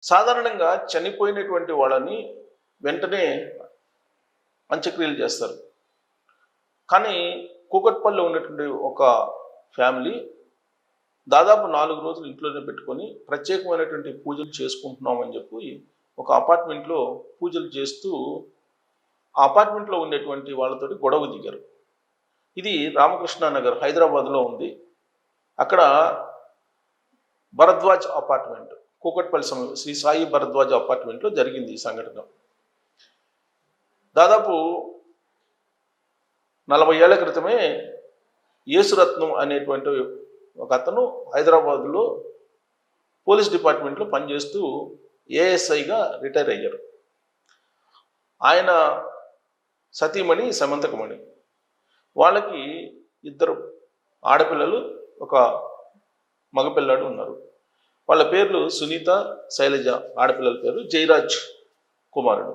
సాధారణంగా చనిపోయినటువంటి వాళ్ళని వెంటనే అంత్యక్రియలు చేస్తారు. కానీ కూకట్పల్లిలో ఉన్నటువంటి ఒక ఫ్యామిలీ దాదాపు 4 రోజులు ఇంట్లోనే పెట్టుకొని ప్రత్యేకమైనటువంటి పూజలు చేసుకుంటున్నామని చెప్పి ఒక అపార్ట్మెంట్లో పూజలు చేస్తూ ఆ అపార్ట్మెంట్లో ఉండేటువంటి వాళ్ళతోటి గొడవ దిగారు. ఇది రామకృష్ణ నగర్ హైదరాబాద్లో ఉంది. అక్కడ భరద్వాజ్ అపార్ట్మెంట్, కూకట్పల్లి సమీపం శ్రీ సాయి భరద్వాజ్ అపార్ట్మెంట్లో జరిగింది ఈ సంఘటన. దాదాపు 40 ఏళ్ల క్రితమే యేసురత్నం అనేటువంటి ఒక అతను హైదరాబాద్లో పోలీస్ డిపార్ట్మెంట్లో పనిచేస్తూ ఏఎస్ఐగా రిటైర్ అయ్యారు. ఆయన సతీమణి సమంతకమణి, వాళ్ళకి 2 ఆడపిల్లలు, ఒక మగపిల్లాడు ఉన్నారు. వాళ్ళ పేర్లు సునీత, శైలజ. ఆడపిల్లల పేరు జయరాజ్ కుమారుడు.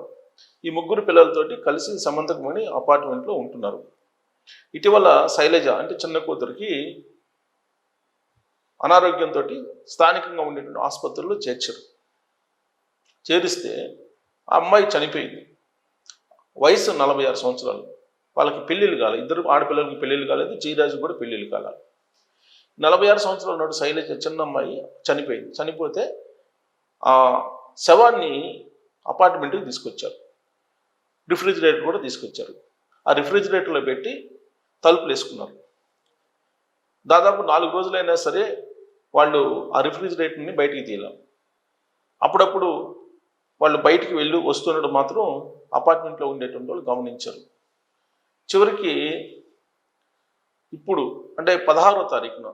ఈ 3 పిల్లలతోటి కలిసి సమంతకమణి అపార్ట్మెంట్లో ఉంటున్నారు. ఇటీవల శైలజ అంటే చిన్న కూతురికి అనారోగ్యంతో స్థానికంగా ఉండేటువంటి ఆసుపత్రుల్లో చేరిస్తే ఆ అమ్మాయి చనిపోయింది. వయసు 46 సంవత్సరాలు. వాళ్ళకి పెళ్ళిళ్ళు కాలేదు. 2 ఆడపిల్లలకి పెళ్ళిళ్ళు కాలేదు, జయరాజు కూడా పెళ్ళిళ్ళు కాలేదు. 46 సంవత్సరాల నాడు శైలజ చిన్న అమ్మాయి చనిపోయింది. చనిపోతే ఆ శవాన్ని అపార్ట్మెంట్కి తీసుకొచ్చారు. రిఫ్రిజిరేటర్ కూడా తీసుకొచ్చారు. ఆ రిఫ్రిజిరేటర్లో పెట్టి తలుపులు వేసుకున్నారు. దాదాపు 4 రోజులైనా సరే వాళ్ళు ఆ రిఫ్రిజిరేటర్ని బయటికి తీయలేం. అప్పుడప్పుడు వాళ్ళు బయటికి వెళ్ళి వస్తుండడం మాత్రం అపార్ట్మెంట్లో ఉండేటువంటి వాళ్ళు గమనించారు. చివరికి ఇప్పుడు అంటే 16వ తారీఖున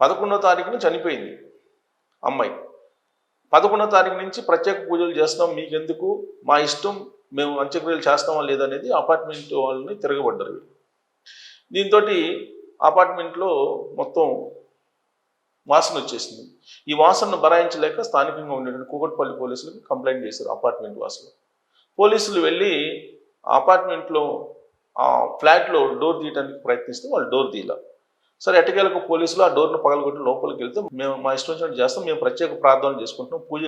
11వ తారీఖున చనిపోయింది అమ్మాయి. 11వ తారీఖు నుంచి ప్రత్యేక పూజలు చేస్తాం, మీకెందుకు, మా ఇష్టం, మేము అంత్యక్రియలు చేస్తామా లేదనేది అపార్ట్మెంట్ వాళ్ళని తిరగబడ్డారు. దీంతో అపార్ట్మెంట్లో మొత్తం వాసన వచ్చేసింది. ఈ వాసనను బరాయించలేక స్థానికంగా ఉండేటువంటి కూకట్పల్లి పోలీసులకు కంప్లైంట్ చేశారు అపార్ట్మెంట్ వాసులు. పోలీసులు వెళ్ళి అపార్ట్మెంట్లో ఆ ఫ్లాట్లో డోర్ తీయడానికి ప్రయత్నిస్తే వాళ్ళు డోర్ తీయలే. సరే ఎట్టకేలకు పోలీసులు ఆ డోర్ను పగలగొట్టి లోపలికి వెళ్తే, మేము మా ఇష్టం వచ్చినట్టు చేస్తాం, మేము ప్రత్యేక ప్రార్థనలు చేసుకుంటున్నాం, పూజ